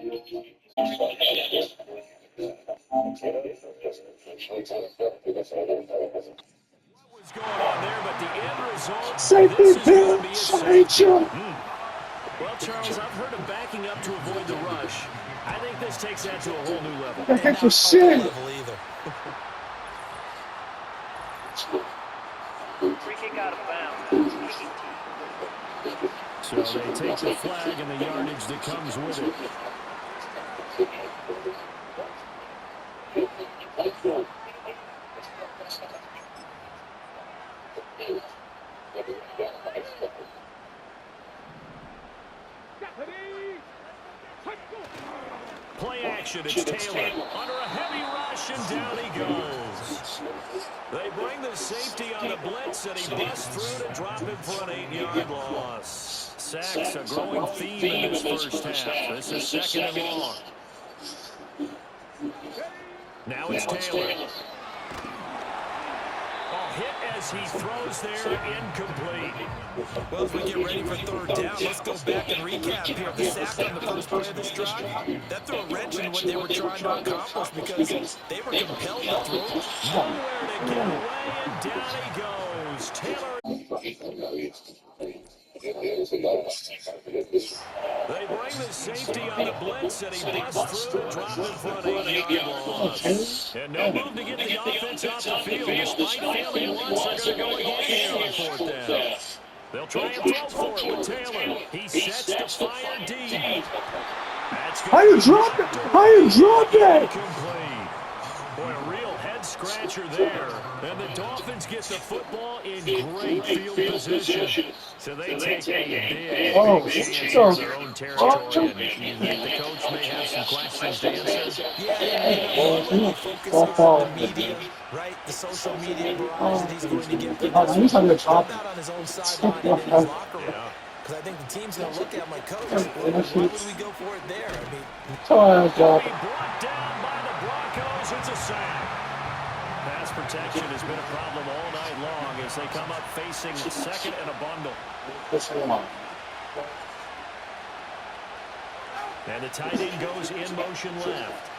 Was going on there, but the end result, Safety this is going to bill, be a side safety. jump. Well, Charles, I've heard of backing up to avoid the rush. I think this takes that to a whole new level. The heck Not is at that shit? level either. Free kick out of bounds. Kicking team. So they take the flag and the yardage that comes with it. Play action, it's Taylor. Under a heavy rush, and down he goes. They bring the safety on a blitz, and he busts through to drop him for an 8-yard loss. Sacks, a growing theme in this first half. This is second and long. Now it's Taylor. Hit as he throws there, incomplete. Well, as we get ready for third down, let's go back and recap here. The sack on the first play of this drive, that threw a wrench in what they were trying to accomplish because they were compelled to throw. Nowhere to get away, and down he goes. Taylor. They bring the safety on the blitz, and he busts through to drop him for an 8-yard loss. And no move to get the offense off the field. Despite failing once, they're going to go again here on fourth down. They'll try and throw for it with Taylor. He sets to fire deep. How you drop it? How you drop it? Incomplete. Boy, a real head-scratcher there. And the Dolphins get the football in great field position. So they take a big chance on their own territory. And you think the coach may have some questions to answer? Yeah, focus on the media, right? The social media barrage that he's going to get for this one. Not on his own sideline and in his locker room. Because I think the team's going to look at him like, Coach, why would we go for it there? I mean, brought down by the Broncos. It's a sack. Pass protection has been a problem all night long as they come up facing second and a bundle. And the tight end goes in motion left.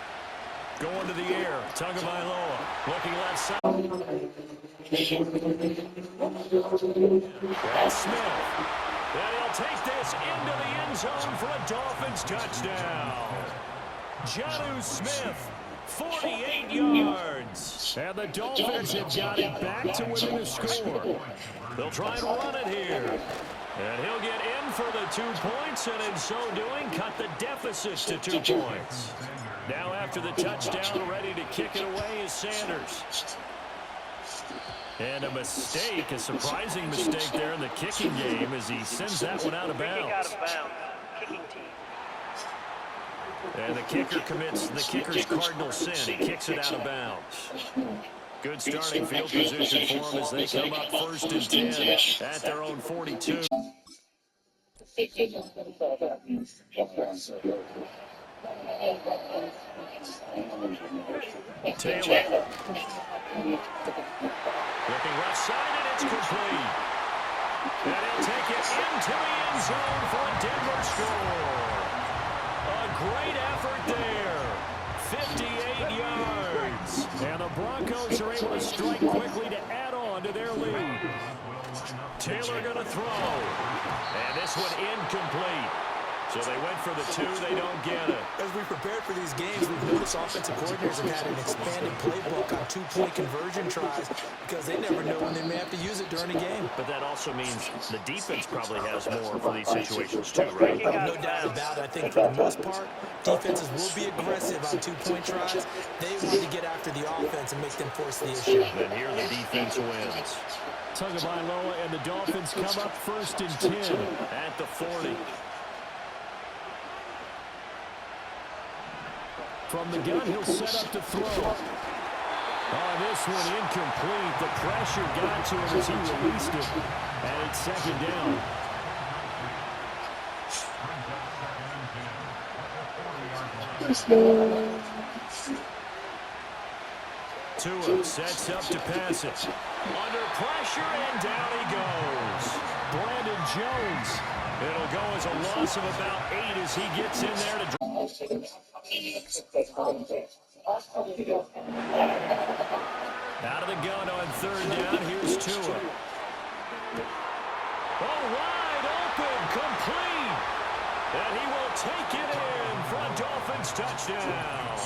Going to the air. Tagovailoa looking left side. That's Smith. And he'll take this into the end zone for a Dolphins touchdown. Jonnu Smith, 48 yards. And the Dolphins have got it back to within a score. They'll try and run it here. And he'll get in for the 2 points, and in so doing, cut the deficit to 2 points. Now after the touchdown, ready to kick it away is Sanders. And a mistake, a surprising mistake there in the kicking game as he sends that one out of bounds. Kicking team. And the kicker commits the kicker's cardinal sin. He kicks it out of bounds. Good starting field position for them as they come up first and 10 at their own 42. Taylor. Looking left side, and it's complete. And he'll take it into the end zone for a Denver score. A great effort there. 58 yards. And the Broncos are able to strike quickly to add on to their lead. Taylor going to throw. And this one incomplete. So they went for the 2, they don't get it. as we prepared for these games, we've noticed offensive coordinators have had an expanded playbook on 2-point conversion tries because they never know when they may have to use it during a game. But that also means the defense probably has more for these situations too, right? No doubt about it. I think for the most part, defenses will be aggressive on 2-point tries. They want to get after the offense and make them force the issue. And here the defense wins. Tagovailoa and the Dolphins come up first and 10 at the 40. From the gun, he'll set up to throw. Oh, this one incomplete. The pressure got to him as he released it. And it's second down. Tua sets up to pass it. Under pressure, and down he goes. Brandon Jones. It'll go as a loss of about 8 as he gets in there to Out of the gun on third down. Here's Tua. Oh, wide open, complete. And he will take it in for a Dolphins touchdown.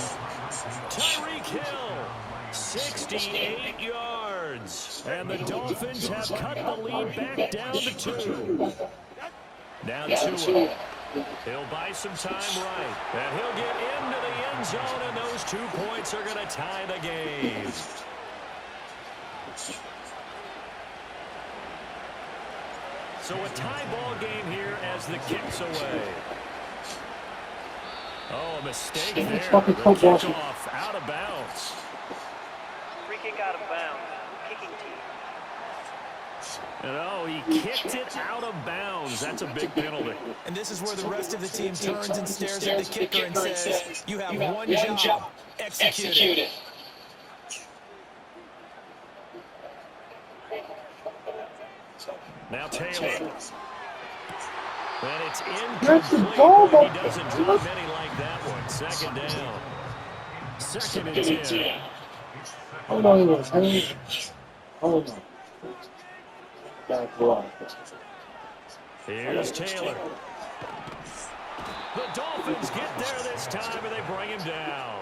Tyreek Hill, 68 yards. And the Dolphins have cut the lead back down to 2. Now Tua. He'll buy some time right. And he'll get into the end zone, and those 2 points are going to tie the game. So a tie ball game here as the kick's away. Oh, a mistake there. The kickoff out of bounds. Free kick out of bounds. Kicking team. And oh, he kicked it out of bounds. That's a big penalty. And this is where the rest of the team turns and stares at the kicker and says, you have one job. Execute it. Now Taylor. And it's incomplete, but he doesn't drop many like that one. Second down. 2nd and 10. Hold on. Here's Taylor. The Dolphins get there this time, and they bring him down.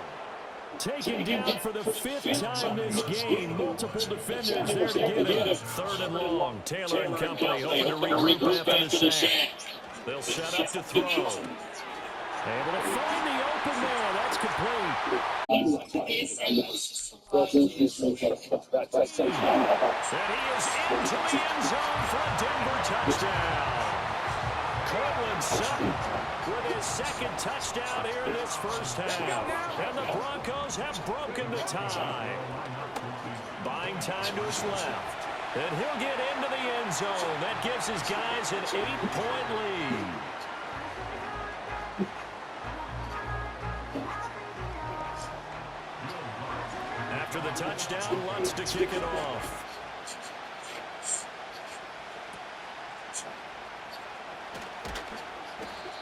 Taken down for the 5th time this game. Multiple defenders there to get him. 3rd and long. Taylor and company hoping to regroup after the sack. They'll set up to throw. Able to find the open man. That's complete. And he is into the end zone for a Denver touchdown. Cortland Sutton with his 2nd touchdown here in this first half. And the Broncos have broken the tie. Buying time to his left. And he'll get into the end zone. That gives his guys an 8-point lead. After the touchdown, Lutz to kick it off.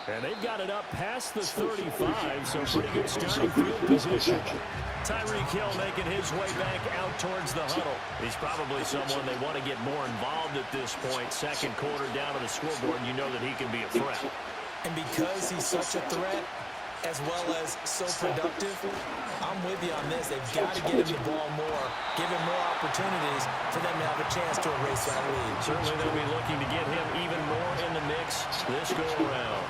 And they've got it up past the 35, so pretty good starting field position. Tyreek Hill making his way back out towards the huddle. He's probably someone they want to get more involved at this point. 2nd quarter down to the scoreboard, and you know that he can be a threat. And because he's such a threat, as well as so productive, I'm with you on this. They've got to get him the ball more, give him more opportunities for them to have a chance to erase that lead. Certainly they'll be looking to get him even more in the mix this go-around.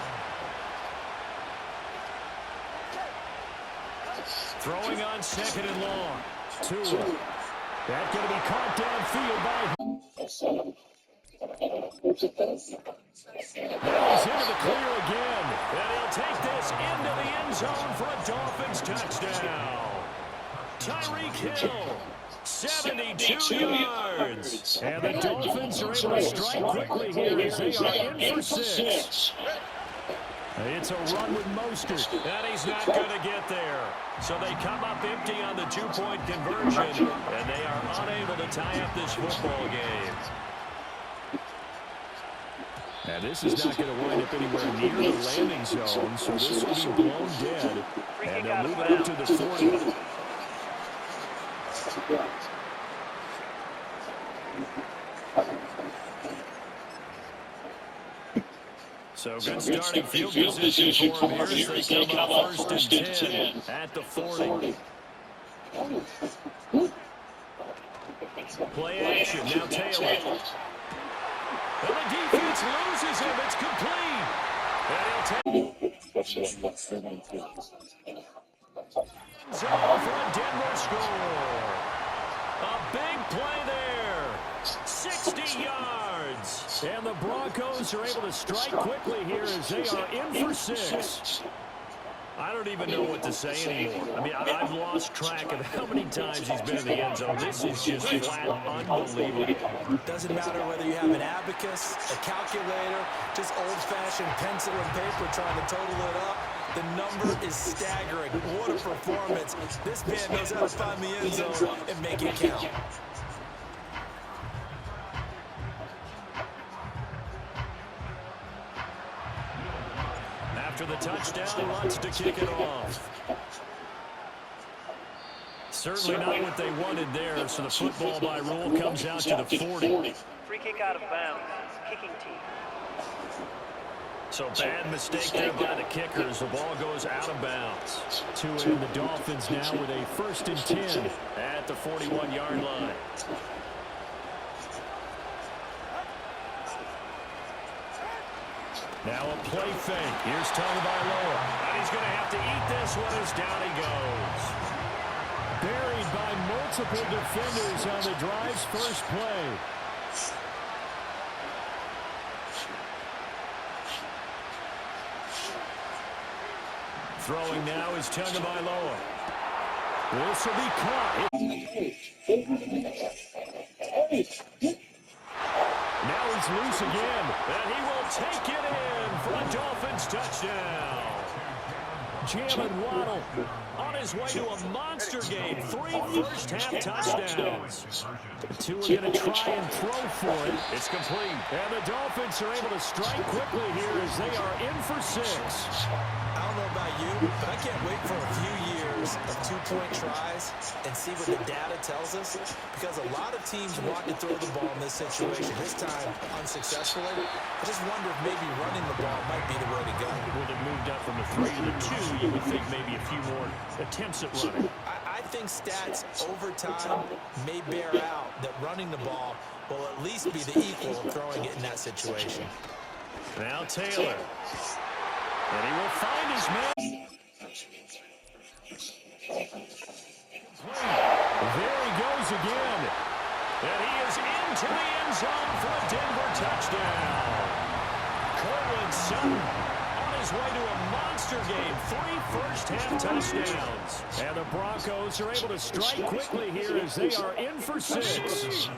Throwing on 2nd and long. Tua. That's going to be caught downfield by him. Now he's into the clear again. And he'll take this into the end zone for a Dolphins touchdown. Tyreek Hill, 72 yards. And the Dolphins are able to strike quickly here as they are in for 6. It's a run with Mostert, and he's not going to get there. So they come up empty on the 2-point conversion, and they are unable to tie up this football game. Now this is not going to wind up anywhere near the landing zone, so this will be blown dead, and they'll move it out to the 40. So good starting field position for him here as they come up 1st and 10 at the 40. Play action, now Taylor. And the defense loses him, it's complete. And he'll take zone for a Denver score. A big play there. 60 yards. And the Broncos are able to strike quickly here as they are in for 6. I don't even know what to say anymore. I mean, I've lost track of how many times he's been in the end zone. This is just flat unbelievable. Doesn't matter whether you have an abacus, a calculator, just old-fashioned pencil and paper trying to total it up. The number is staggering. What a performance. This man knows how to find the end zone and make it count. After after the touchdown, wants to kick it off. Certainly not what they wanted there, so the football by rule comes out to the 40. Free kick out of bounds. Kicking team. So bad mistake there by the kickers. The ball goes out of bounds. To end the Dolphins now with a 1st and 10 at the 41-yard line. Now a play fake. Here's Tagovailoa. And he's going to have to eat this one as down he goes. Buried by multiple defenders on the drive's first play. Throwing now is Tagovailoa. This will be caught. Now he's loose again, and he will take it in for a Dolphins touchdown. Jam and Waddle on his way to a monster game. 3 first-half touchdowns. Two are going to try and throw for it. It's complete. And the Dolphins are able to strike quickly here as they are in for 6. I don't know about you, but I can't wait for a few years of 2-point tries and see what the data tells us, because a lot of teams want to throw the ball in this situation, this time unsuccessfully. I just wonder if maybe running the ball might be the way to go. Would have moved up from the 3 to the 2, you would think maybe a few more attempts at running. I think stats over time may bear out that running the ball will at least be the equal of throwing it in that situation. Now Taylor. And he will find his man. There he goes again. And he is into the end zone for a Denver touchdown. Cortland Sutton on his way to a monster game. 3 first-half touchdowns. And the Broncos are able to strike quickly here as they are in for 6.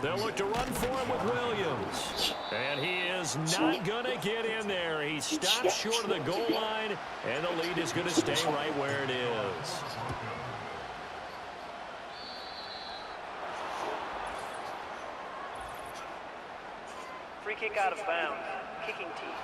They'll look to run for him with Williams. And he is not going to get in there. He stops short of the goal line, and the lead is going to stay right where it is. Free kick out of bounds. Kicking team.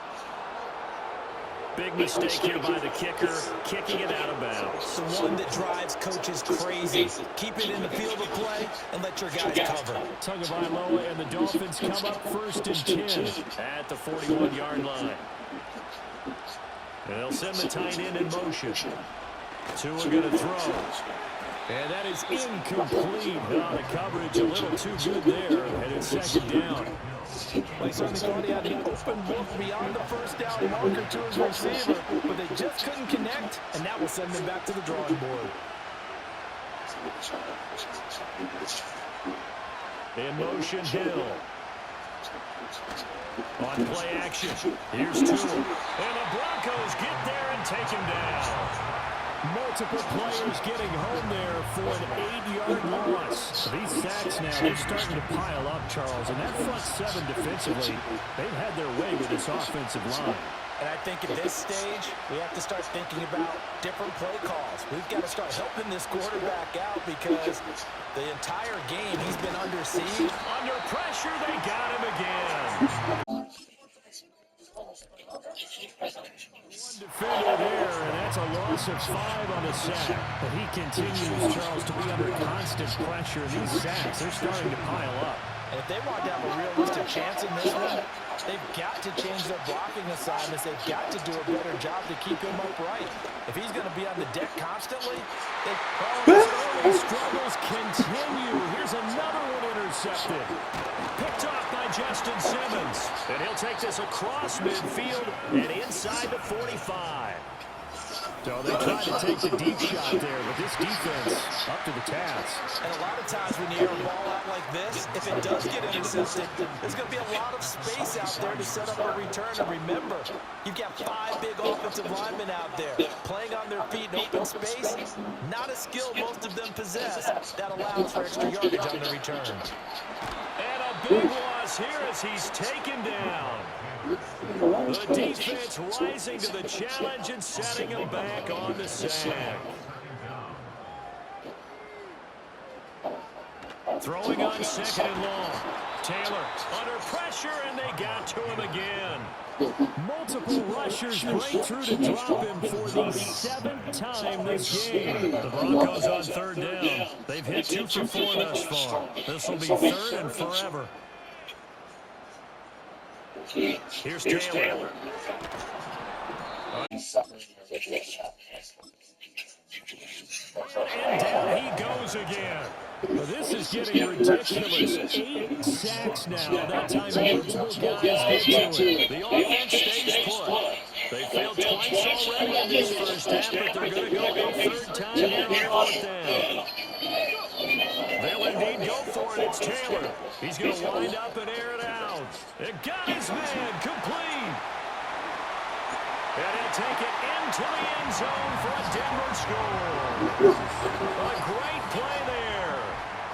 Big mistake here by the kicker, kicking it out of bounds. The one that drives coaches crazy. Keep it in the field of play and let your guys cover. Tagovailoa and the Dolphins come up 1st and 10 at the 41-yard line. And they'll send the tight end in motion. Two are going to throw. And that is incomplete. The coverage a little too good there, and it's 2nd down. They certainly thought he had an open book beyond the first down marker to his receiver, but they just couldn't connect, and that will send them back to the drawing board. In motion, Hill. On play action, here's Tua. And the Broncos get there and take him down. Multiple players getting home there for an 8-yard loss. These sacks now, they're starting to pile up, Charles. And that front 7 defensively, they've had their way with this offensive line. And I think at this stage, we have to start thinking about different play calls. We've got to start helping this quarterback out because the entire game he's been under siege. Under pressure, they got him again. One defender there, and that's a loss of 5 on the sack. But he continues, Charles, to be under constant pressure. These sacks, they're starting to pile up. And if they want to have a realistic chance in this one, they've got to change their blocking assignments. They've got to do a better job to keep him upright. If he's going to be on the deck constantly, the struggles continue. Here's another one intercepted. Picked off by Justin Simmons. And he'll take this across midfield and inside the 45. So they try to take the deep shot there, but this defense up to the task. And a lot of times when you air a ball out like this, if it does get intercepted, there's going to be a lot of space out there to set up a return. And remember, you've got 5 big offensive linemen out there playing on their feet in open space. Not a skill most of them possess. That allows for extra yardage on the return. And a big loss here as he's taken down. The defense rising to the challenge and setting him back on the sack. Throwing on 2nd and long. Taylor under pressure, and they got to him again. Multiple rushers break through to drop him for the 7th time this game. The Broncos on 3rd down. They've hit 2 for 4 thus far. This will be 3rd and forever. Here's Taylor. And down he goes again. Well, this is getting ridiculous. 8 sacks now. That time multiple guys get to it. The offense stays put. They failed twice already in this first half, but they're going to go a 3rd time here on 4th down. They'll indeed go for it. It's Taylor. He's going to wind up and air it out. It got his man complete. And he'll take it into the end zone for a Denver score. A great play there.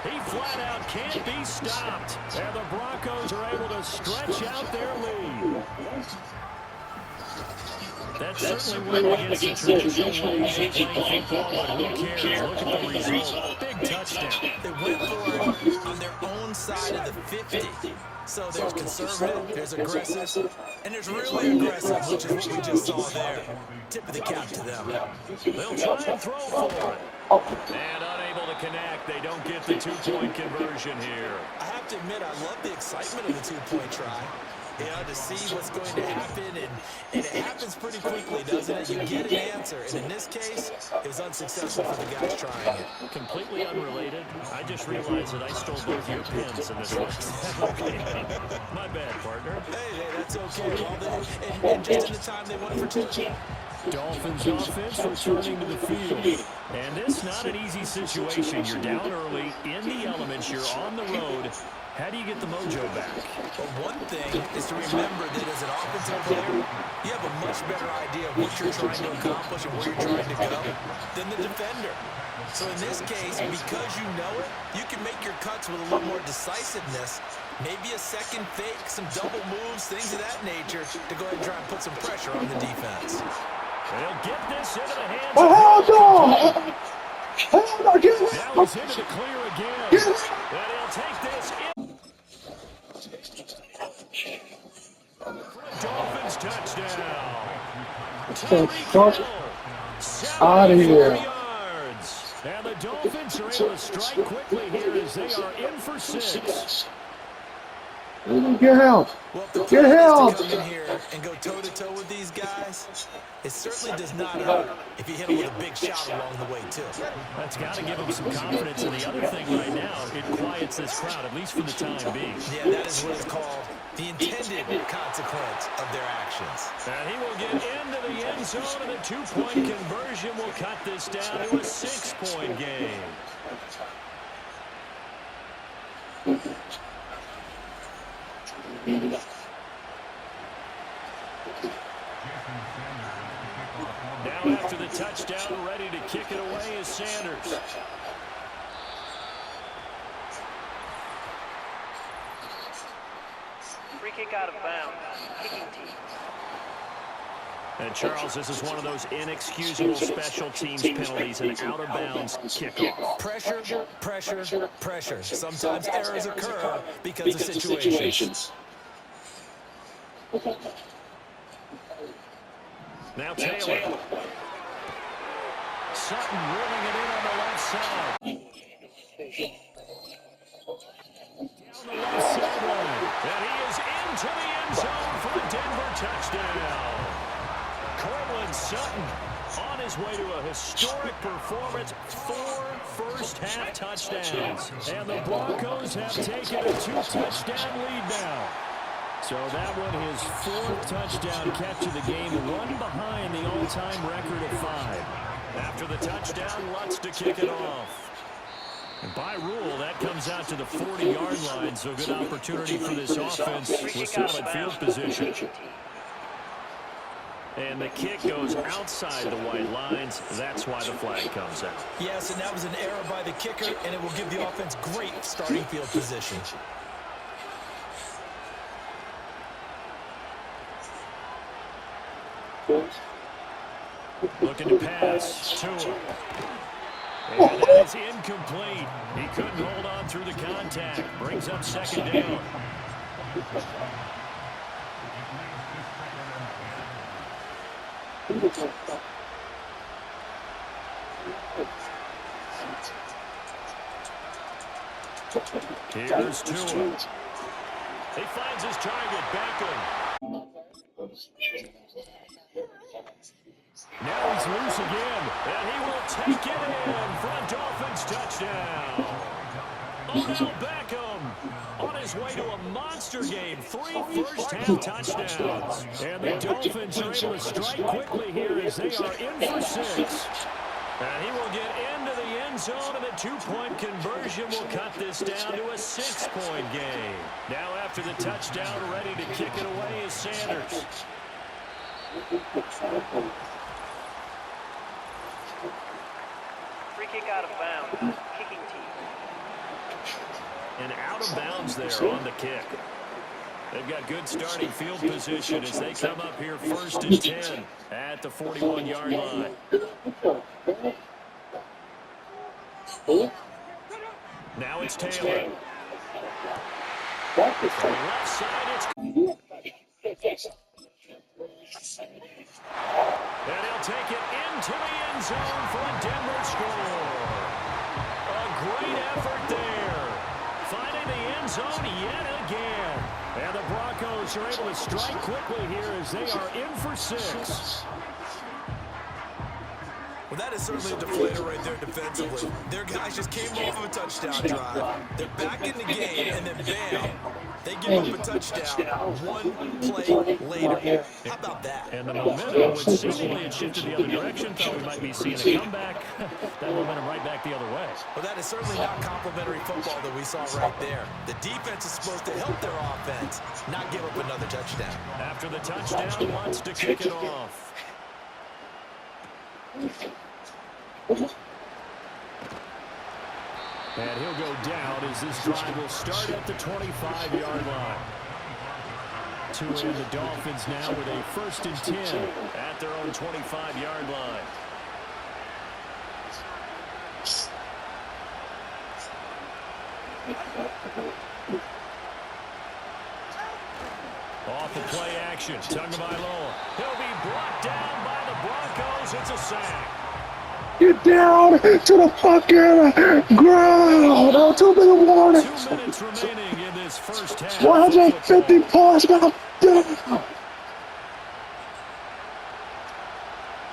He flat out can't be stopped. And the Broncos are able to stretch out their lead. That certainly went against the traditional ways of playing football, but who cares? Look at the result. Big touchdown. They went for it on their own side of the 50. So there's conservative, there's aggressive, and there's really aggressive, which is what we just saw there. Tip of the cap to them. They'll try and throw for it. And unable to connect. They don't get the 2-point conversion here. I have to admit, I love the excitement of the 2-point try. You know, to see what's going to happen, and it happens pretty quickly, doesn't it? You get an answer, and in this case, it was unsuccessful for the guys trying it. Completely unrelated. I just realized that I stole both your pins in this one. Okay. My bad, partner. Hey, that's okay. Well, and just in the time they went for 2. Dolphins offense returning to the field. And it's not an easy situation. You're down early, in the elements, you're on the road. How do you get the mojo back? Well, one thing is to remember that as an offensive player, you have a much better idea of what you're trying to accomplish and where you're trying to go than the defender. So in this case, because you know it, you can make your cuts with a little more decisiveness, maybe a second fake, some double moves, things of that nature, to go ahead and try and put some pressure on the defense. They'll get this into the hands Oh, hell no! Hell no, get it! Now he's into the clear again. And he'll take this in. Dolphins touchdown. Out of here. Yards. And the Dolphins are able to strike quickly here as they are in for 6. Get help! Well, if the Get plan help! is to come in here and go toe-to-toe with these guys, it certainly does not hurt if you hit them with a big shot along the way, too. That's got to give them some confidence. And the other thing right now, it quiets this crowd, at least for the time being. Yeah, that is what is called the intended consequence of their actions. And he will get into the end zone, and the 2-point conversion will cut this down to a 6-point game. Now after the touchdown, ready to kick it away is Sanders. Free kick out of bounds. Kicking team. And Charles, this is one of those inexcusable special teams penalties, an out-of-bounds kickoff. Pressure, pressure, pressure. Sometimes errors occur because of situations. Now Taylor. Sutton rolling it in on the left side. Down the left sideline. And he is into the end zone for a Denver touchdown. Cortland Sutton on his way to a historic performance. 4 first-half touchdowns. And the Broncos have taken a 2-touchdown lead now. So that one, his 4th touchdown catch of the game, one behind the all-time record of 5. After the touchdown, Lutz to kick it off. And by rule, that comes out to the 40-yard line, so good opportunity for this offense with solid field position. And the kick goes outside the white lines. That's why the flag comes out. Yes, and that was an error by the kicker, and it will give the offense great starting field position. Looking to pass. Tua. And that is incomplete. He couldn't hold on through the contact. Brings up 2nd down. Here's Tua. He finds his target, Beckham. Now he's loose again, and he will take it in for a Dolphins touchdown. Odell Beckham on his way to a monster game. 3 first-half touchdowns. And the Dolphins are able to strike quickly here as they are in for 6. And he will get into the end zone, and the 2-point conversion will cut this down to a 6-point game. Now after the touchdown, ready to kick it away is Sanders. Free kick out of bounds. Kicking team. And out of bounds there on the kick. They've got good starting field position as they come up here 1st and 10 at the 41-yard line. Now it's Taylor. From the left side, it's... And he'll take it into the end zone for a Denver score. A great effort there. Finding the end zone yet again. And the Broncos are able to strike quickly here as they are in for 6. Well, that is certainly a deflator right there defensively. Their guys just came off of a touchdown drive. They're back in the game, and then bam, they give up a touchdown 1 play later. How about that? And the momentum, which seemingly had shifted the other direction, thought we might be seeing a comeback. That momentum right back the other way. Well, that is certainly not complimentary football that we saw right there. The defense is supposed to help their offense, not give up another touchdown. After the touchdown, wants to kick it off. And he'll go down as this drive will start at the 25-yard line. Tua and the Dolphins now with a 1st and 10 at their own 25-yard line. Off the play action, Tagovailoa. He'll be brought down by the Broncos. It's a sack. Get down to the fucking ground. Oh, 2-minute warning. 2 minutes remaining in this first half. 150 plus.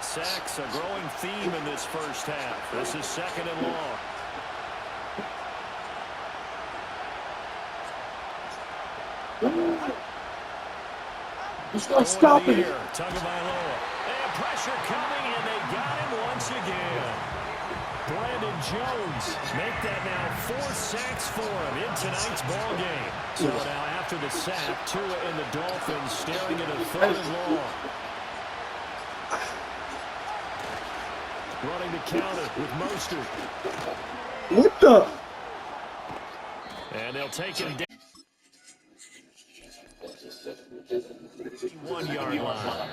Sacks, a growing theme in this first half. This is 2nd and long. He's going to stop it. Tagovailoa. And pressure coming, and they got him once again. Brandon Jones make that now 4 sacks for him in tonight's ball game. So now after the sack, Tua and the Dolphins staring at a 3rd and long. Running the counter with Mostert. What the? And they'll take him down. 1-yard line.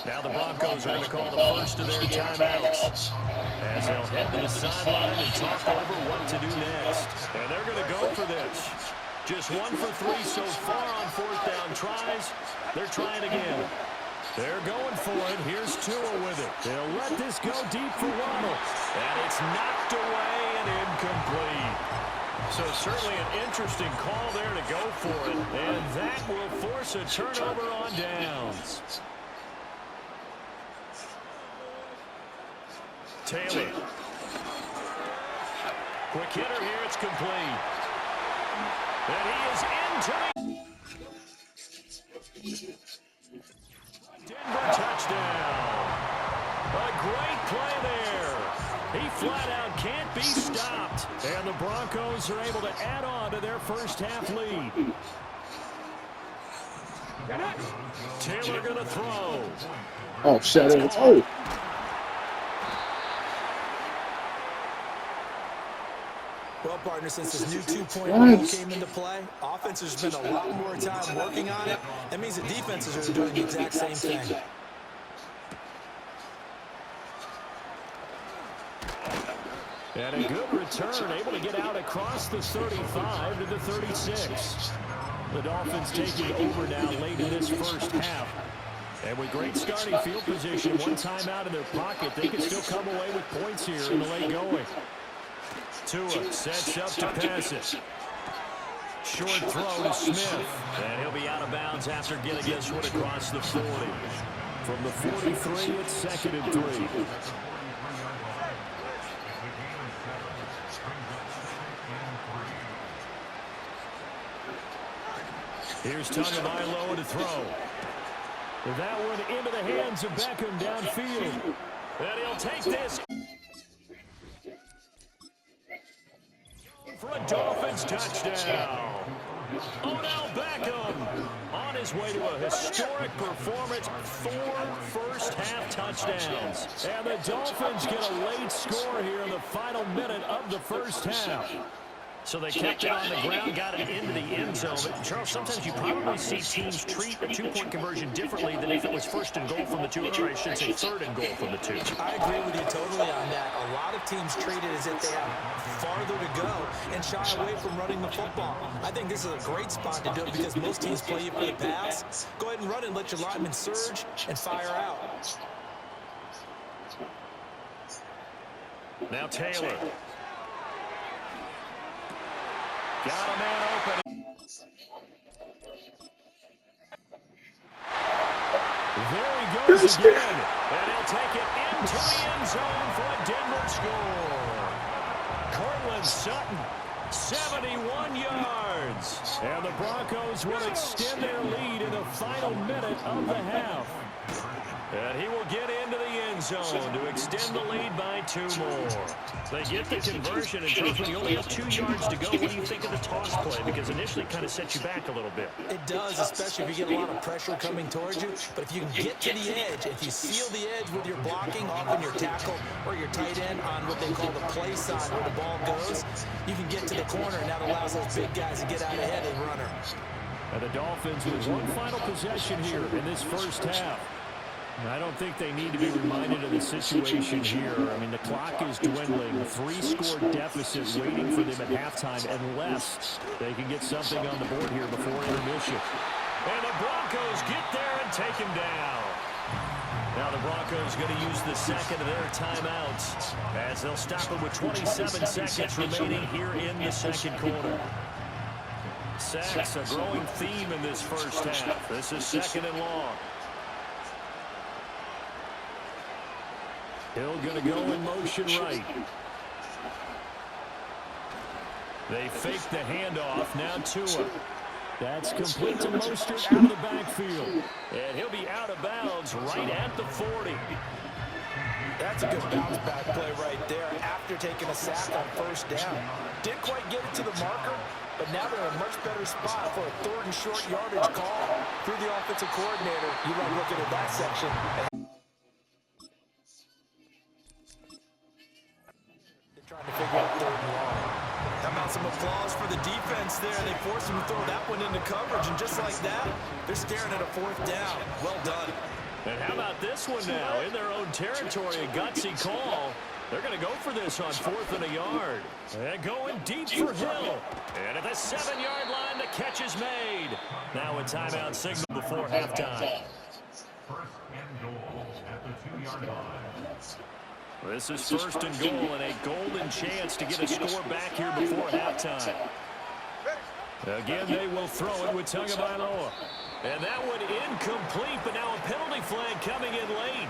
Now the Broncos are going to call the first of their timeouts as they'll head to the sideline and talk over what to do next. And they're going to go for this. Just 1 for 3 so far on 4th down tries. They're trying again. They're going for it. Here's Tua with it. They'll let this go deep for Waddle. And it's knocked away and incomplete. So certainly an interesting call there to go for it. And that will force a turnover on downs. Taylor. Quick hitter here. It's complete. And he is into the Denver touchdown. A great play there. He flat out can't be stopped. And the Broncos are able to add on to their first half lead. Taylor going to throw. Oh, shut it. Oh. Well, partner, since this new 2-point rule came into play, offense has spent a lot more time working on it. That means the defenses are doing the exact same thing. And a good return, able to get out across the 35 to the 36. The Dolphins taking over now late in this first half. And with great starting field position, one timeout in their pocket, they can still come away with points here in the late going. Tua sets up to pass it. Short throw to Smith. And he'll be out of bounds after getting this one across the 40. From the 43, it's 2nd and 3. Here's Tagovailoa to throw. That one into the hands of Beckham downfield. And he'll take this for a Dolphins touchdown. Odell Beckham on his way to a historic performance, 4 first-half touchdowns. And the Dolphins get a late score here in the final minute of the first half. So they kept it on the ground, got it into the end zone. But Charles, sometimes you probably see teams treat a two-point conversion differently than if it was 1st and goal from the 2, or I should say 3rd and goal from the 2. I agree with you totally on that. A lot of teams treat it as if they have farther to go and shy away from running the football. I think this is a great spot to do it because most teams play you for the pass. Go ahead and run it, let your linemen surge and fire out. Now Taylor. Got a man open. There he goes again. And he'll take it into the end zone for a Denver score. Cortland Sutton, 71 yards. And the Broncos will extend their lead in the final minute of the half. And he will get into the end zone to extend the lead by 2 more. They get the conversion, and when you only have 2 yards to go, what do you think of the toss play? Because initially it kind of sets you back a little bit. It does, especially if you get a lot of pressure coming towards you. But if you can get to the edge, if you seal the edge with your blocking, often your tackle or your tight end on what they call the play side where the ball goes, you can get to the corner, and that allows those big guys to get out ahead of the runner. And the Dolphins with one final possession here in this first half. I don't think they need to be reminded of the situation here. I mean, the clock is dwindling. 3-score deficit waiting for them at halftime unless they can get something on the board here before intermission. And the Broncos get there and take him down. Now the Broncos going to use the second of their timeouts as they'll stop it with 27 seconds remaining here in the second quarter. Sacks, a growing theme in this first half. This is 2nd and long. Hill going to go in motion right. They fake the handoff. Now Tua. That's complete to Mostert out of the backfield. And he'll be out of bounds right at the 40. That's a good bounce back play right there after taking a sack on 1st down. Didn't quite get it to the marker, but now they're in a much better spot for a 3rd and short yardage call through the offensive coordinator. You like looking at that section. Trying to figure out 3rd and long. How about some applause for the defense there? They forced him to throw that one into coverage, and just like that, they're staring at a 4th down. Well done. And how about this one now? In their own territory, a gutsy call. They're going to go for this on 4th and a yard. And going deep for Hill. And at the 7-yard line, the catch is made. Now a timeout signal before halftime. 1st and goal at the 2-yard line. This is 1st and goal and a golden chance to get a score back here before halftime. Again, they will throw it with Tagovailoa. And that one incomplete, but now a penalty flag coming in late.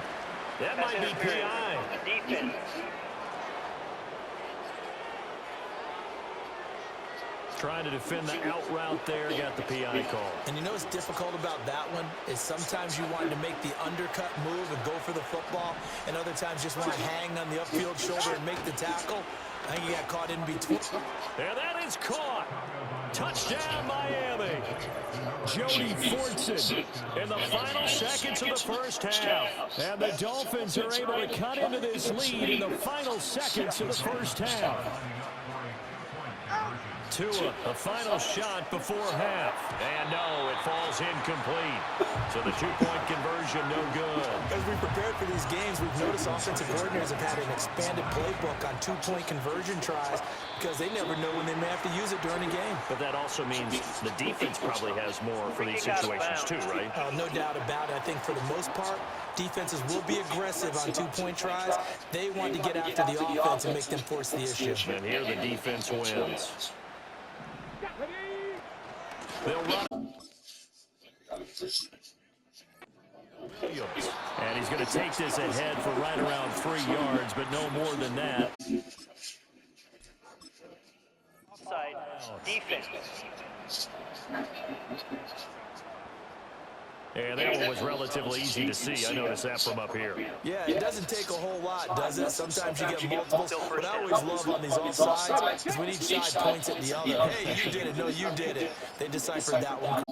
That might be PI. Defense. Trying to defend the out route there, got the PI call. And you know what's difficult about that one is sometimes you want to make the undercut move and go for the football, and other times just want to hang on the upfield shoulder and make the tackle. I think he got caught in between. And that is caught. Touchdown, Miami. Jody Fortson in the final seconds of the first half. And the Dolphins are able to cut into this lead in the final seconds of the first half. Tua, the final shot before half. And no, it falls incomplete. So the two-point conversion, no good. As we prepared for these games, we've noticed offensive coordinators have had an expanded playbook on two-point conversion tries because they never know when they may have to use it during a game. But that also means the defense probably has more for these situations too, right? No doubt about it. I think for the most part, defenses will be aggressive on two-point tries. They want to get after the offense and make them force the issue. And here the defense wins. They'll run. And he's going to take this ahead for right around 3 yards, but no more than that. Offside defense. And that one was relatively easy to see. I noticed that from up here. Yeah, it doesn't take a whole lot, does it? Sometimes you get multiples. What I always love on these offsides is when each side points at the other. Hey, you did it. No, you did it. They deciphered that one.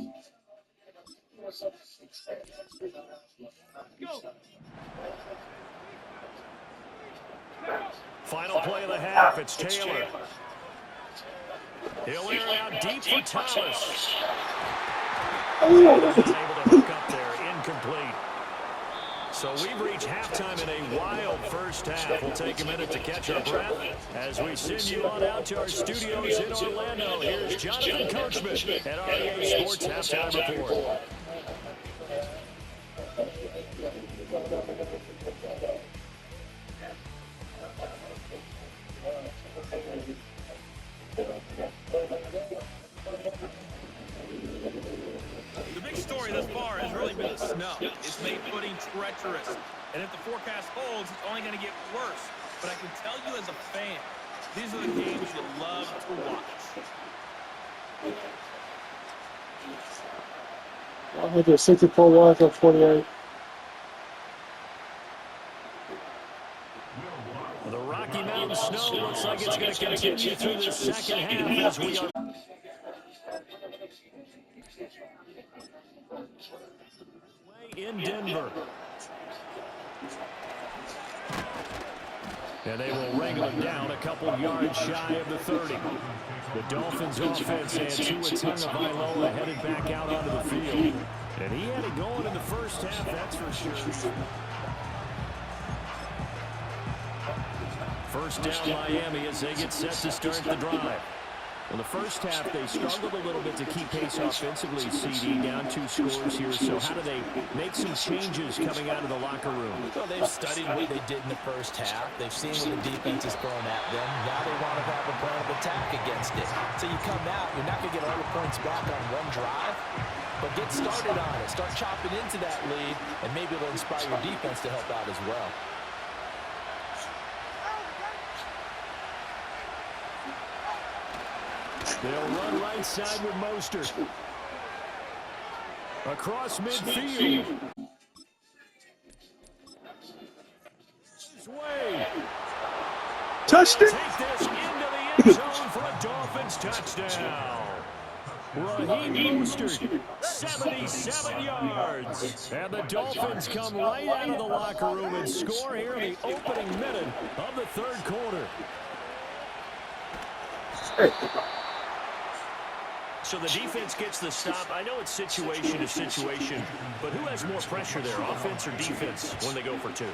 Final play of the half. It's Taylor. He'll air it out deep for Thomas. Able to hook up there, incomplete. So we've reached halftime in a wild first half. We'll take a minute to catch our breath as we send you on out to our studios in Orlando. Here's Jonathan Coachman at REA Sports Halftime Report. The big story thus far has really been the snow. It's made footing treacherous. And if the forecast holds, it's only going to get worse. But I can tell you as a fan, these are the games you love to watch. 164 yards on 28. The Rocky Mountain snow looks like it's going to continue through the second half as we are in Denver. And they will wrangle him down a couple yards shy of the 30. The Dolphins offense had Tua Tagovailoa headed back out onto the field. And he had it going in the first half, that's for sure. First down Miami as they get set to start the drive. Well, the first half, they struggled a little bit to keep pace offensively, CD, down 2 scores here. So how do they make some changes coming out of the locker room? Well, they've studied what they did in the first half. They've seen what the defense is throwing at them. Now they want to have a plan of attack against it. So you come out, you're not going to get all the points back on one drive, but get started on it. Start chopping into that lead, and maybe it'll inspire your defense to help out as well. They'll run right side with Mostert. Across midfield. His way. Touched it. Take this into the end zone for a Dolphins touchdown. Raheem Mostert, 77 yards. And the Dolphins come right out of the locker room and score here in the opening minute of the third quarter. So the defense gets the stop. I know it's situation to situation, but who has more pressure there, offense or defense, when they go for 2?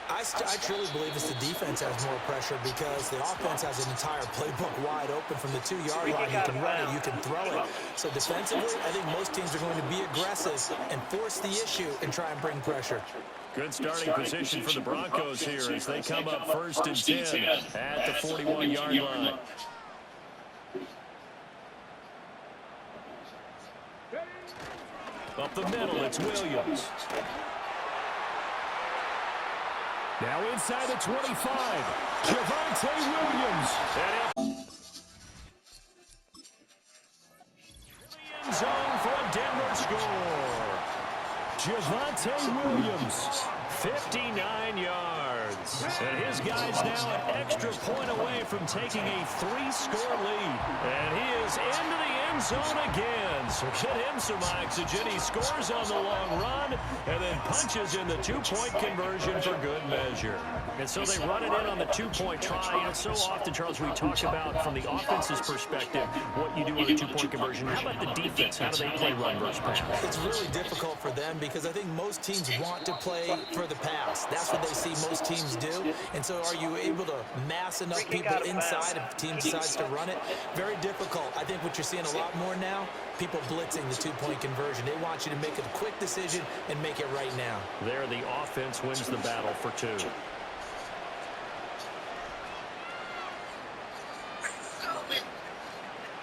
I truly believe it's the defense has more pressure because the offense has an entire playbook wide open from the 2-yard line. You can run it, you can throw it. So defensively, I think most teams are going to be aggressive and force the issue and try and bring pressure. Good starting position for the Broncos here as they come up 1st and 10 at the 41-yard line. Up the middle, it's Williams. Now inside the 25, Javonte Williams. End zone for a Denver score. Javonte Williams, 59 yards. And his guy's now an extra point away from taking a 3-score lead. And he is into the end end zone again. So get him some oxygen. He scores on the long run and then punches in the two-point conversion for good measure. And so they run it in on the two-point try. You know, so often, Charles, we talk about from the offense's perspective what you do on a two-point conversion. How about the defense? How do they play run versus pass? It's really difficult for them because I think most teams want to play for the pass. That's what they see most teams do. And so are you able to mass enough people inside if the team decides to run it? Very difficult. I think what you're seeing a lot more now, people blitzing the two-point conversion. They want you to make a quick decision and make it right now. There, the offense wins the battle for two.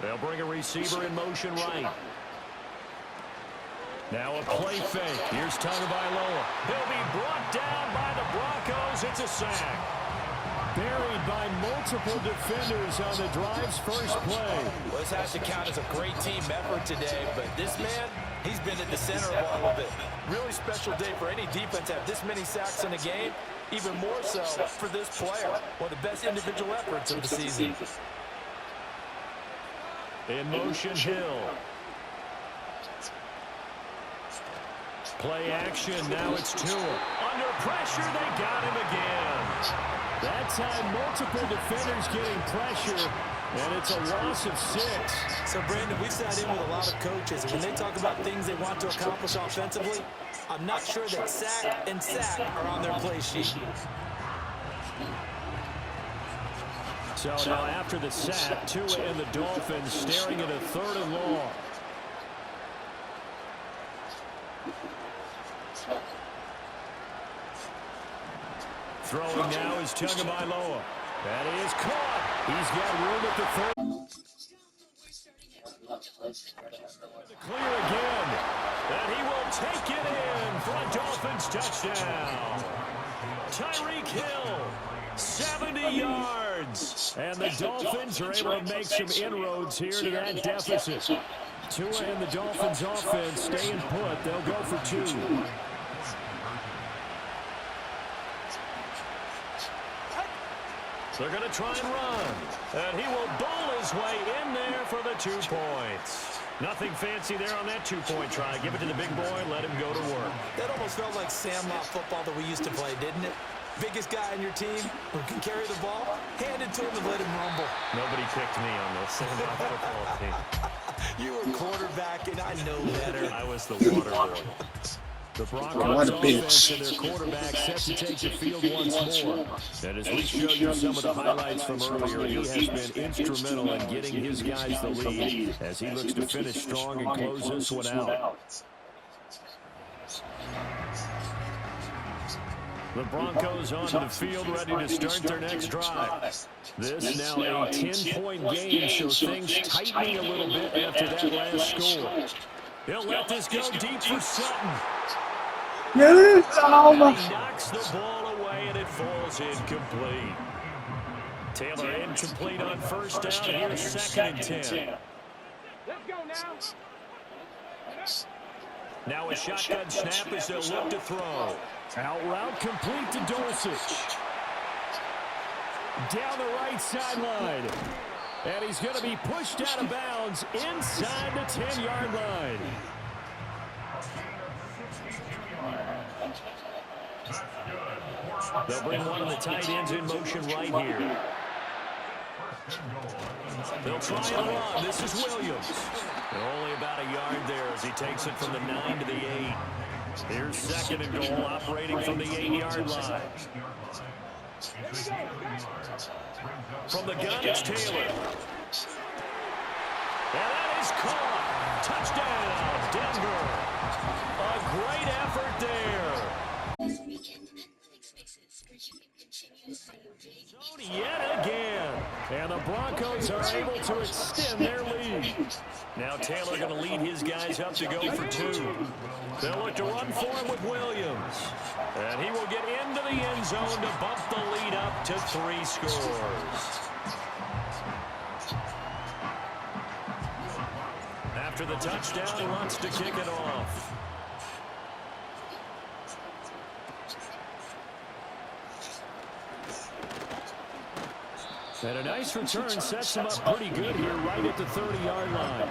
They'll bring a receiver in motion right. Now a play fake. Here's Tagovailoa. He'll be brought down by the Broncos. It's a sack. Buried by multiple defenders on the drive's first play. Well, this has to count as a great team effort today, but this man, he's been at the center of all of it. Really special day for any defense to have this many sacks in a game. Even more so for this player. One of the best individual efforts of the season. In motion, Hill. Play action, now it's Tua. Under pressure, they got him again. That time, multiple defenders getting pressure, and it's a loss of 6. So, Brandon, we sat in with a lot of coaches, and when they talk about things they want to accomplish offensively, I'm not sure that sack and sack are on their play sheet. So now after the sack, Tua and the Dolphins staring at a 3rd and long. Throwing now is Tagovailoa. That is caught. He's got room at the 30. Clear again. And he will take it in for a Dolphins touchdown. Tyreek Hill, 70 yards. And the Dolphins are able to make some inroads here to that deficit. Tua and the Dolphins offense staying put. They'll go for 2. They're going to try and run. And he will bowl his way in there for the 2 points. Nothing fancy there on that 2-point try. Give it to the big boy, let him go to work. That almost felt like Sandlot football that we used to play, didn't it? Biggest guy on your team who can carry the ball, hand it to him and let him rumble. Nobody picked me on the Sandlot football team. You were quarterback, and I know better. I was the water boy. The Broncos offense and their quarterback set to take the field once more. And as we showed you some of the highlights from earlier, he has been instrumental in getting his guys the lead as he looks to finish strong and close this one out. The Broncos onto the field ready to start their next drive. This now a 10-point game, so things tightening a little bit after that last score. He'll let this go deep for Sutton. Yes! Oh He my. knocks the ball away and it falls incomplete. Taylor incomplete on first down. Here's 2nd and 10. Let's go now. Now a shotgun snap as they'll look to throw. Out route complete to Dulcich. Down the right sideline. And he's going to be pushed out of bounds inside the 10-yard line. They'll bring one of the tight ends in motion right here. They'll try and run. This is Williams. And only about a yard there as he takes it from the 9 to the 8. Here's 2nd and goal, operating from the 8-yard line. From the gun, it's Taylor. And that is caught. Touchdown, Denver. A great effort there. Yet again. And the Broncos are able to extend their lead. Now Taylor going to lead his guys up to go for 2. They'll look to run for him with Williams. And he will get into the end zone to bump the lead up to 3 scores. After the touchdown, he wants to kick it off. And a nice return sets him up pretty good here right at the 30-yard line.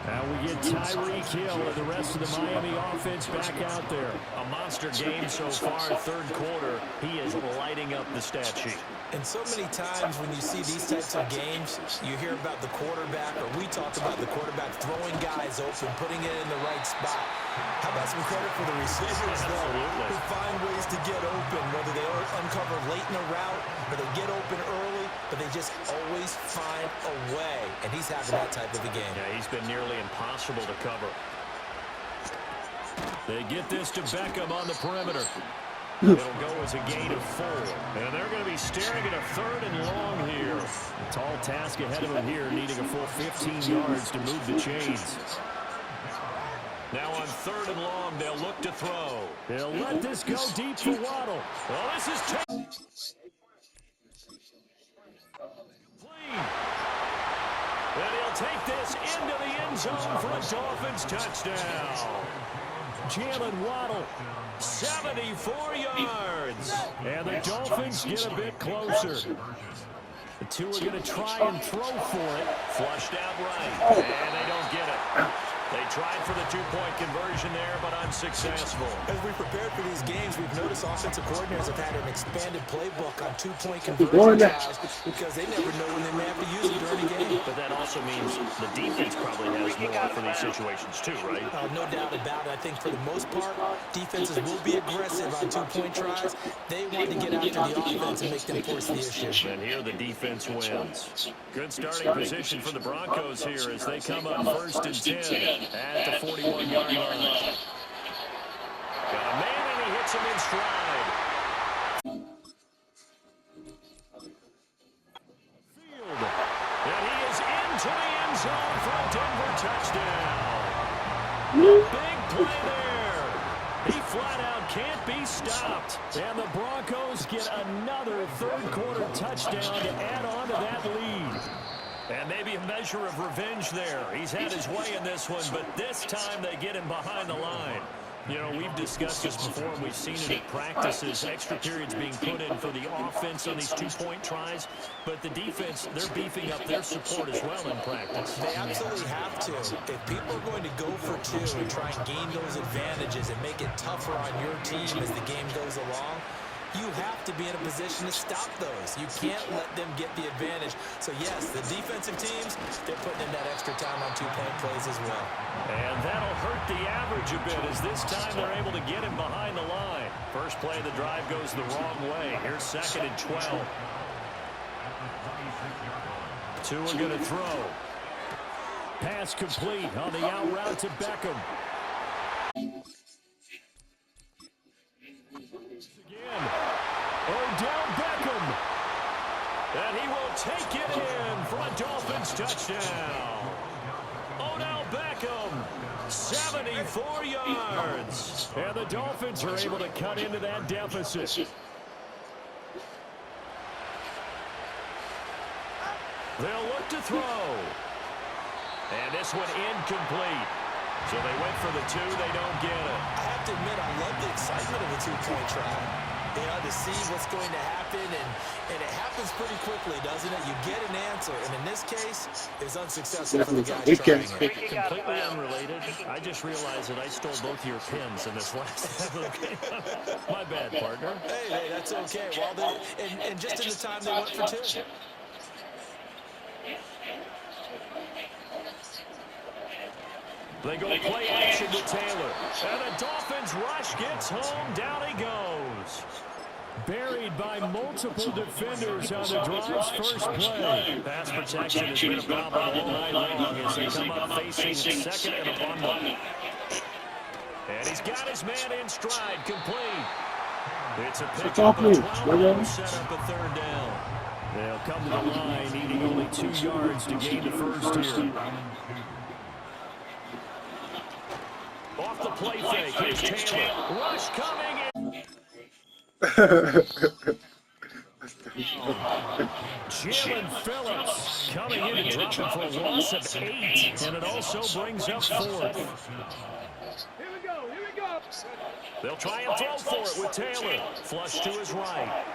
Now we get Tyreek Hill and the rest of the Miami offense back out there. A monster game so far, third quarter. He is lighting up the stat sheet. And so many times when you see these types of games, you hear about the quarterback, or we talk about the quarterback throwing guys open, putting it in the right spot. How about some credit for the receivers, though, who find ways to get open, whether they uncover late in a route or they get open early, but they just always find a way. And he's having that type of a game. Yeah, he's been nearly impossible to cover. They get this to Beckham on the perimeter. It'll go as a gain of 4. And they're going to be staring at a 3rd and long here. A tall task ahead of them here, needing a full 15 yards to move the chains. Now on 3rd and long, they'll look to throw. They'll let this go deep for Waddle. Well, this is clean. And he'll take this into the end zone for a Dolphins touchdown. Jalen Waddle, 74 yards. And the Dolphins get a bit closer. The two are going to try and throw for it. Flushed out right. And they don't get it. They tried for the two-point conversion there, but unsuccessful. As we prepared for these games, we've noticed offensive coordinators have had an expanded playbook on two-point conversion tries because they never know when they may have to use it during the game. But that also means the defense probably has more for these situations too, right? No doubt about it. I think for the most part, defenses will be aggressive on two-point tries. They want to get after the offense and make them force the issue. And here the defense wins. Good starting position for the Broncos here as they come up 1st and 10. At the 41-yard line. Got a man, and he hits him in stride. Field. And he is into the end zone for a Denver touchdown. A big play there. He flat out can't be stopped. And the Broncos get another third-quarter touchdown to add on to that lead. And maybe a measure of revenge there. He's had his way in this one, but this time they get him behind the line. You know, we've discussed this before, and we've seen it at practices, extra periods being put in for the offense on these two-point tries. But the defense, they're beefing up their support as well in practice. They absolutely have to. If people are going to go for 2 and try and gain those advantages and make it tougher on your team as the game goes along, you have to be in a position to stop those. You can't let them get the advantage. So, yes, the defensive teams, they're putting in that extra time on two-point plays as well. And that'll hurt the average a bit as this time they're able to get him behind the line. First play of the drive goes the wrong way. Here's 2nd and 12. 2 are going to throw. Pass complete on the out route to Beckham. Odell Beckham. And he will take it in for a Dolphins touchdown. Odell Beckham, 74 yards. And the Dolphins are able to cut into that deficit. They'll look to throw. And this one incomplete. So they went for the 2. They don't get it. I have to admit, I love the excitement of a two-point try. You know, to see what's going to happen, and it happens pretty quickly, doesn't it? You get an answer, and in this case, it was unsuccessful for the guys trying it. Completely unrelated. I just realized that I stole both of your pins in this last game. My bad, partner. Hey, that's okay. Well, and just in the time they went for 2. They go play action with Taylor. And the Dolphins rush gets home. Down he goes. Buried by multiple defenders on the drive's first play. Pass protection has been a problem all night long as they come up facing 2nd and a bundle. And he's got his man in stride, complete. It's a pickup of 12, set up a 3rd down. They'll come to the line, needing only 2 yards to gain the first here. Off the play fake, here's Taylor. Rush coming in. Jalen Phillips coming in and dropping for a loss of 8. And it also brings up 4th. Here we go. They'll try and throw for it with Taylor. Flush to his right.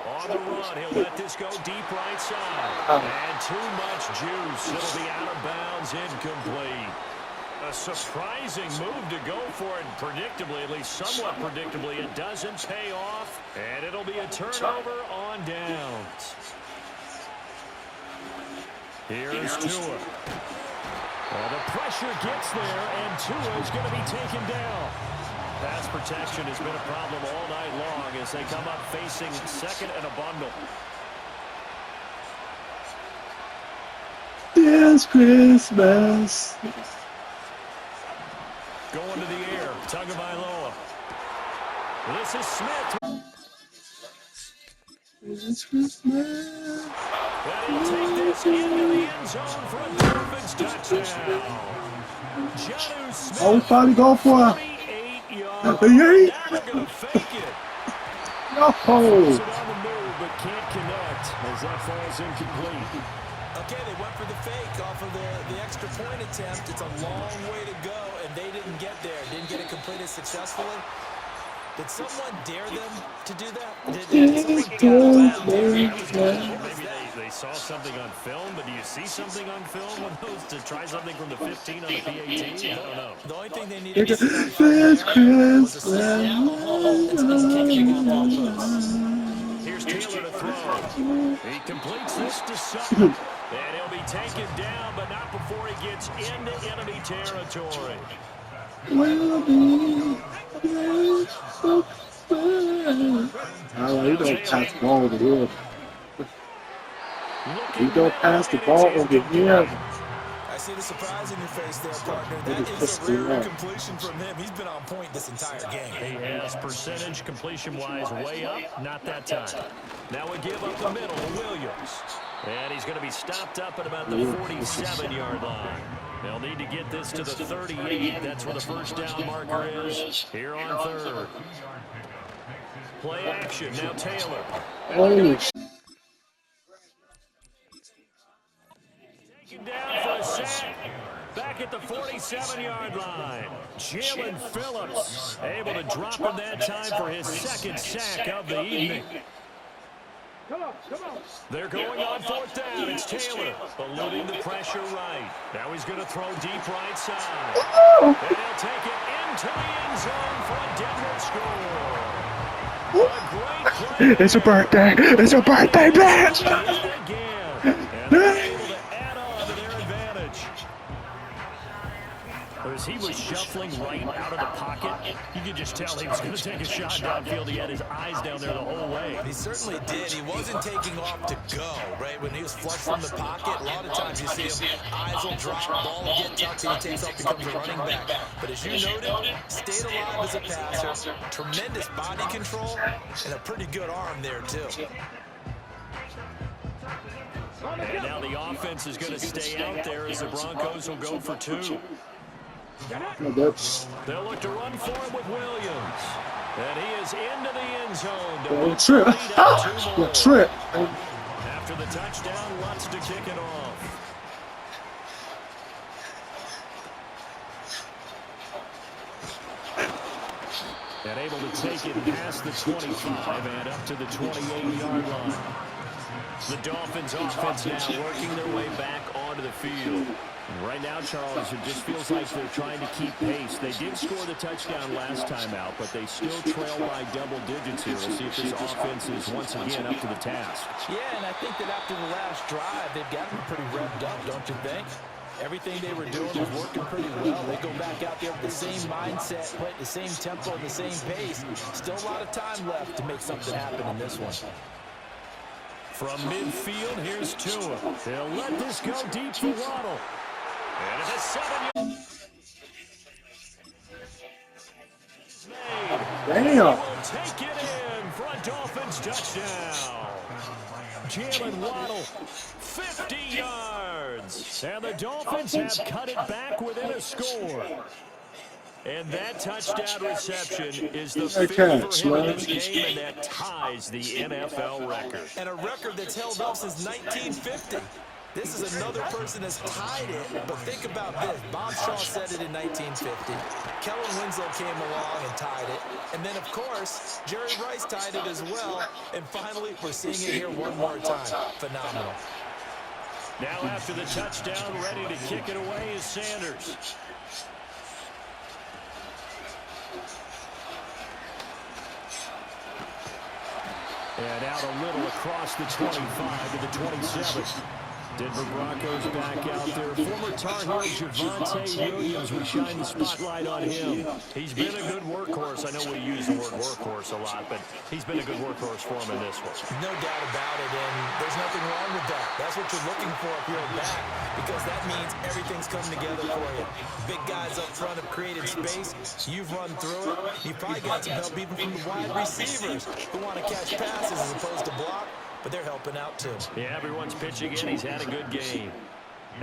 On the run, he'll let this go deep right side. And too much juice. It'll be out of bounds, incomplete. A surprising move to go for it, predictably, at least somewhat predictably. It doesn't pay off, and it'll be a turnover on downs. Here's Tua. Well, the pressure gets there, and Tua is going to be taken down. Pass protection has been a problem all night long as they come up facing second and a bundle. Yes, Christmas. Going to the air, Tagovailoa. This is Smith. It's Christmas. And he'll take this into the end zone for a Dolphins touchdown. Jonnu Smith. Oh, finally go for it. 48 yards. Yeah. Now they're going to fake it. No. Puts it on the move, but can't connect as that falls incomplete. Okay, they went for the fake off of the extra point attempt. It's a long way to go, and they didn't get there. Didn't get it completed successfully. Did someone dare them to do that? Maybe they saw something on film, but do you see something on film with those to try something from the 15 on the PAT? I don't know. The only thing they needed to see on It's was a snap down the hole and someone kicking it off the post. Here's Taylor to throw. He completes this to Sutton. And he'll be taken down, but not before he gets into enemy territory. You don't pass the ball over here. You don't pass the ball over here. I see the surprise in your face there, partner. That is a rare completion from him. He's been on point this entire game. He has percentage completion-wise way up. Not that time. Now we give up the middle to Williams. And he's going to be stopped up at about the 47-yard line. They'll need to get this to the 38. That's where the first down marker is here on third. Play action. Now Taylor. Taken down for a sack. Back at the 47-yard line. Jalen Phillips able to drop him that time for his second sack of the evening. They're going on fourth down. It's Taylor eluding the pressure right. Now he's going to throw deep right side. And he'll take it into the end zone for a Denver score. A great play. It's a birthday. It's a birthday, bitch. Again. And they're able to add on to their advantage. As he was shuffling right out of the pocket, you could just tell he was going to take a shot downfield. He had his eyes down there the whole way. He certainly did. He wasn't taking off to go, right? When he was flush from the pocket, a lot of times you see him, eyes will drop, ball will get tucked, and he takes off, becomes a running back. But as you noted, stayed alive as a passer, tremendous body control, and a pretty good arm there, too. And now the offense is going to stay out there as the Broncos will go for two. They'll look to run for him with Williams. And he is into the end zone. Trip. After the touchdown, wants to kick it off. And able to take it past the 25 and up to the 28-yard line. The Dolphins offense now working their way back onto the field. And right now, Charles, it just feels like they're trying to keep pace. They did score the touchdown last time out, but they still trail by double digits here. We'll see if this offense is once again up to the task. Yeah, and I think that after the last drive, they've got them pretty revved up, don't you think? Everything they were doing was working pretty well. They go back out there with the same mindset, play at the same tempo, and the same pace. Still a lot of time left to make something happen in this one. From midfield, here's Tua. They'll let this go deep for Waddle. And it's a 7-yard. Damn. Will take it in for a Dolphins touchdown. Jalen Waddle, 50 yards. And the Dolphins have cut it back within a score. And that touchdown reception is the 5th for him in this game, and that ties the NFL record. And a record that's held up since 1950. This is another person that's tied it, but think about this. Bob Shaw said it in 1950. Kellen Winslow came along and tied it. And then, of course, Jerry Rice tied it as well. And finally, we're seeing it here one more time. Phenomenal. Now after the touchdown, ready to kick it away is Sanders. And out a little across the 25 to the 27. Denver Broncos back out there. Former Tar Heel Javonte Williams, we shine the spotlight on him. He's been a good workhorse. I know we use the word workhorse a lot, but he's been a good workhorse for him in this one. No doubt about it, and there's nothing wrong with that. That's what you're looking for if you're a back, because that means everything's coming together for you. Big guys up front have created space. You've run through it. You've probably got some help even from the wide receivers who want to catch passes as opposed to block. But they're helping out, too. Yeah, everyone's pitching in. He's had a good game.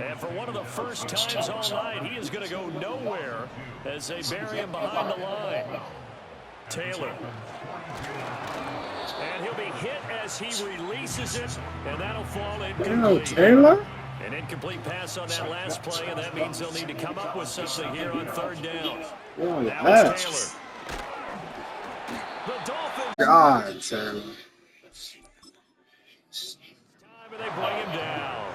And for one of the first times all night, he is going to go nowhere as they bury him behind the line. Taylor. And he'll be hit as he releases it, and that'll fall incomplete. Taylor? An incomplete pass on that last play, and that means they'll need to come up with something here on third down. That was Taylor. The Dolphins. God, Taylor. They bring him down.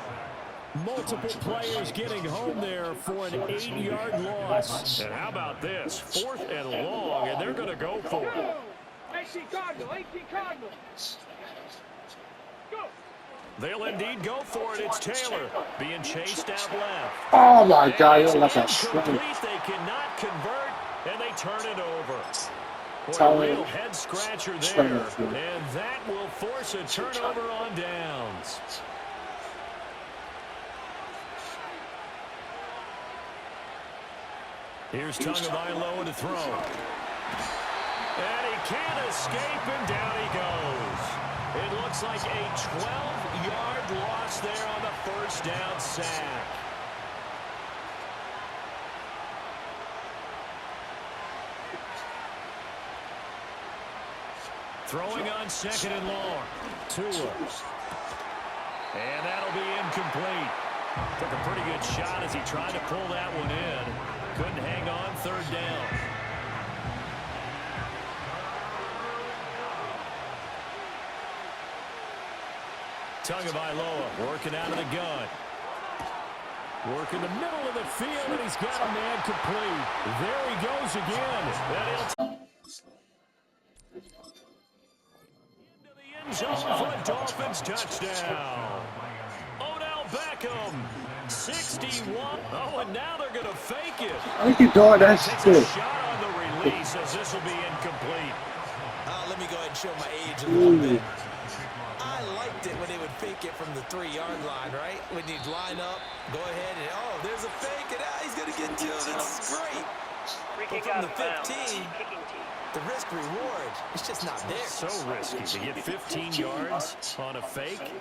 Multiple players getting home there for an 8-yard loss. And how about this? 4th and long, and they're going to go for it. 18 Cardinal. Go. They'll indeed go for it. It's Taylor being chased out left. Oh my God, It's you like a incomplete. shrimp. They cannot convert, and they turn it over. Boy, a Taylor. real head scratcher there, and that will force a turnover on downs. Here's Tagovailoa to throw. And he can't escape, and down he goes. It looks like a 12-yard loss there on the first down sack. Throwing on 2nd and long. Tua. And that'll be incomplete. Took a pretty good shot as he tried to pull that one in. Couldn't hang on 3rd down. Tagovailoa working out of the gun. Working the middle of the field, and he's got a man complete. There he goes again. Into the end zone for a Dolphins touchdown. Odell Beckham, 61. Oh, and now they're going to fake it. I think you're doing that Takes shit. a shot on the release as this will be incomplete. Let me go ahead and show my age a little bit. I liked it when they would fake it from the 3-yard line, right? When you'd line up, go ahead and, oh, there's a fake, and he's going to get to it. It's great. But from the 15, the risk reward, it's just not there. So risky to get 15 yards on a fake.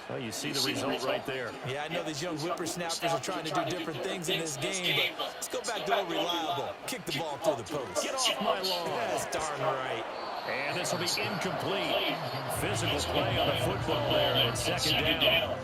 Well, you see the result right there. Yeah, I know these young whippersnappers are trying to do different things in this game, but let's go back to old reliable. Kick the ball through the post. Get off my lawn. That's darn right. And this will be incomplete. Physical play on a football there at 2nd down.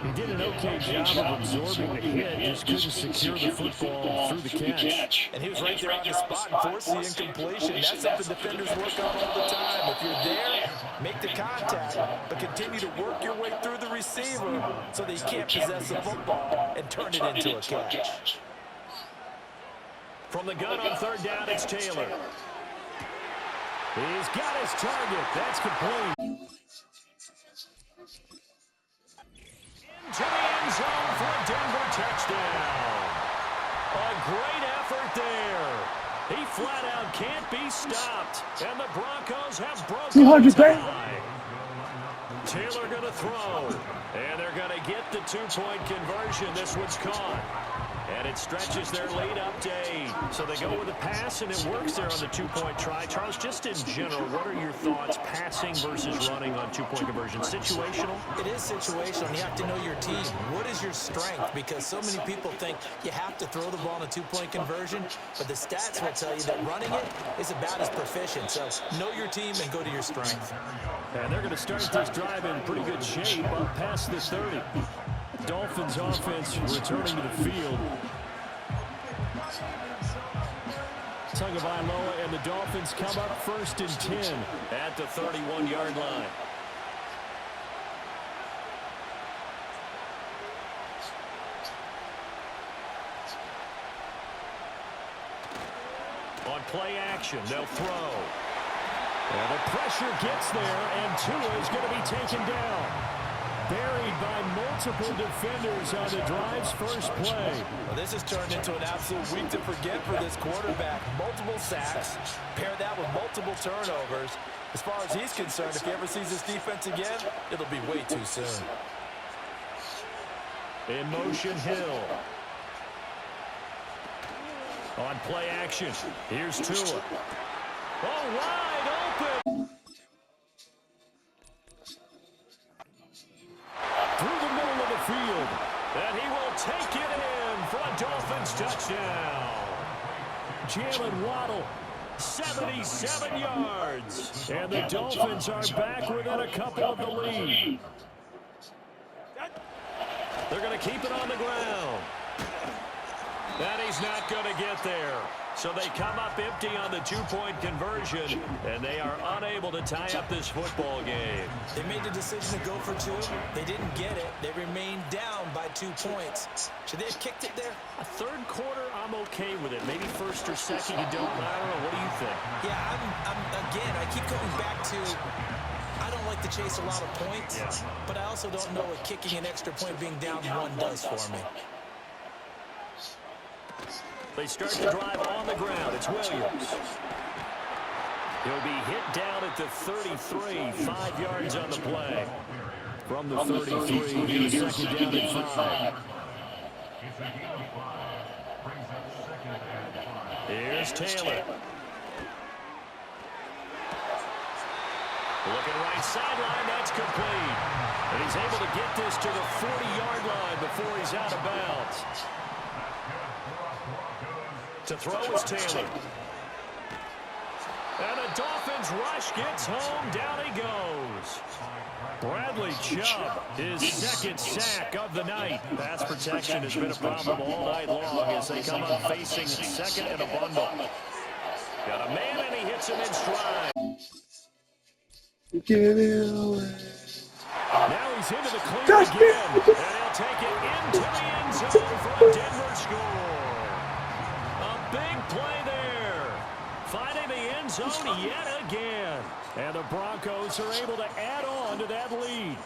He did an okay job of absorbing the hit, just couldn't secure the football through the catch. And he was right there on the spot and forced the incompletion. That's something defenders work on all the time. If you're there, make the contact, but continue to work your way through the receiver so that you can't possess the football and turn it into a catch. From the gun on 3rd down, it's Taylor. He's got his target. That's complete. Into the end zone for a Denver touchdown. A great effort there. He flat out can't be stopped. And the Broncos have broken 200 the tie. Taylor going to throw. And they're going to get the 2-point conversion. This one's caught. And it stretches their lead up to 8. So they go with a pass, and it works there on the 2-point try. Charles, just in general, what are your thoughts passing versus running on 2-point conversion? Situational? It is situational. You have to know your team. What is your strength? Because so many people think you have to throw the ball in a 2-point conversion, but the stats will tell you that running it is about as proficient. So know your team and go to your strength. And they're going to start this drive in pretty good shape up past the 30. Dolphins offense returning to the field. Tagovailoa and the Dolphins come up 1st and 10 at the 31-yard line. On play action, they'll throw. And the pressure gets there, and Tua is going to be taken down. Buried by multiple defenders on the drive's first play. Well, this has turned into an absolute week to forget for this quarterback. Multiple sacks, pair that with multiple turnovers. As far as he's concerned, if he ever sees this defense again, it'll be way too soon. In motion, Hill. On play action, here's Tua. Oh, wide open. Through the middle of the field. And he will take it in for a Dolphins touchdown. Jalen Waddle, 77 yards. And the Dolphins are back within a couple of the lead. They're going to keep it on the ground. And he's not going to get there. So they come up empty on the two-point conversion, and they are unable to tie up this football game. They made the decision to go for two. They didn't get it. They remained down by 2 points. Should they have kicked it there? A third quarter, I'm okay with it. Maybe first or second, you don't. I don't know. What do you think? Yeah, again, I keep going back to I don't like to chase a lot of points, but I also don't know what kicking an extra point being down one does for me. They start the drive on the ground. It's Williams. He'll be hit down at the 33, 5 yards on the play. From the 33, he's second down and 5. Here's Taylor. Looking right sideline, that's complete. And he's able to get this to the 40-yard line before he's out of bounds. To throw is Taylor. And the Dolphins rush gets home. Down he goes. Bradley Chubb, his second sack of the night. Pass protection has been a problem all night long as they come up facing second in a bundle. Got a man and he hits him in stride. Get it away. Now he's into the clear again. And he'll take it into the end zone for a Denver score. Big play there. Finding the end zone yet again. And the Broncos are able to add on to that lead.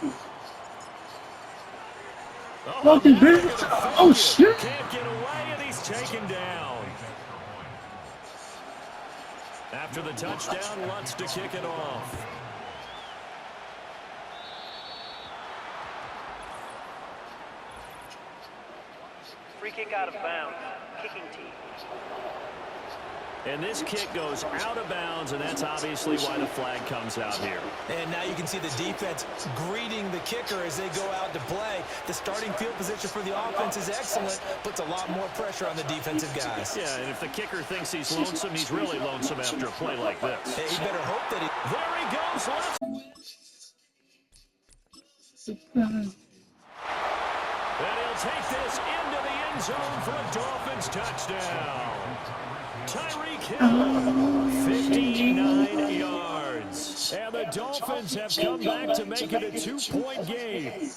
Fucking bitch. Oh, shit. Can't get away, and he's taken down. After the touchdown, Lutz to kick it off. Free kick out of bounds. Kicking team. And this kick goes out of bounds, and that's obviously why the flag comes out here. And now you can see the defense greeting the kicker as they go out to play. The starting field position for the offense is excellent, puts a lot more pressure on the defensive guys. Yeah, and if the kicker thinks he's lonesome, he's really lonesome after a play like this. Hey, he better hope that he... There he goes, left. And he'll take this into the end zone for a Dolphins touchdown. Tyreek Hill, 59 yards. And the Dolphins have come back to make it a 2-point game.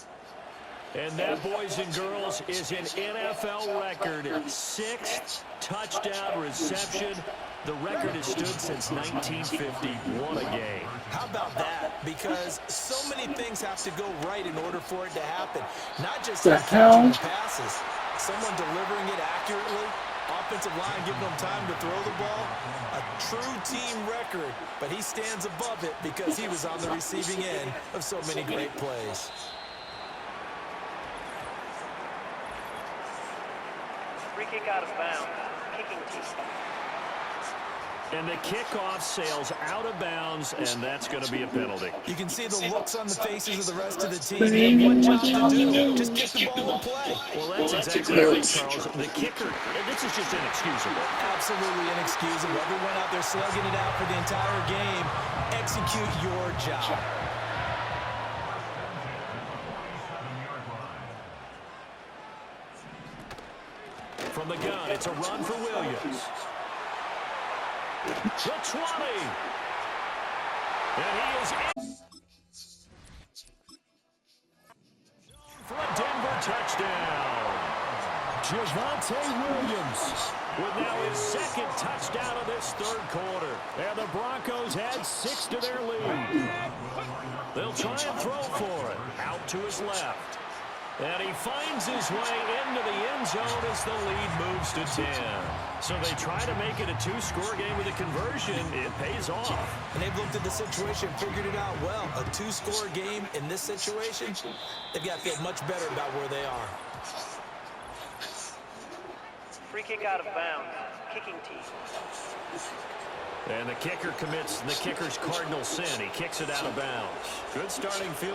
And that, boys and girls, is an NFL record. 6th touchdown reception. The record has stood since 1950. What a game. How about that? Because so many things have to go right in order for it to happen. Not just catching the passes. Someone delivering it accurately. Offensive line giving them time to throw the ball. A true team record. But he stands above it because he was on the receiving end of so many great plays. Free kick out of bounds. Kicking team. And the kickoff sails out of bounds, and that's going to be a penalty. You can see the looks on the faces of the rest of the team. They have one job to do. Just kick the ball and play. Well, that's exactly right, Charles. The kicker, this is just inexcusable. Absolutely inexcusable. Everyone out there slugging it out for the entire game. Execute your job. From the gun, it's a run for Williams. The 20. And he is in for a Denver touchdown. Javonte Williams with now his second touchdown of this third quarter. And the Broncos add 6 to their lead. They'll try and throw for it. Out to his left. And he finds his way into the end zone as the lead moves to 10. So they try to make it a 2-score game with a conversion. It pays off. And they've looked at the situation, figured it out well. A 2-score game in this situation, they've got to feel much better about where they are. Free kick out of bounds. Kicking team. And the kicker commits the kicker's cardinal sin. He kicks it out of bounds. Good starting field.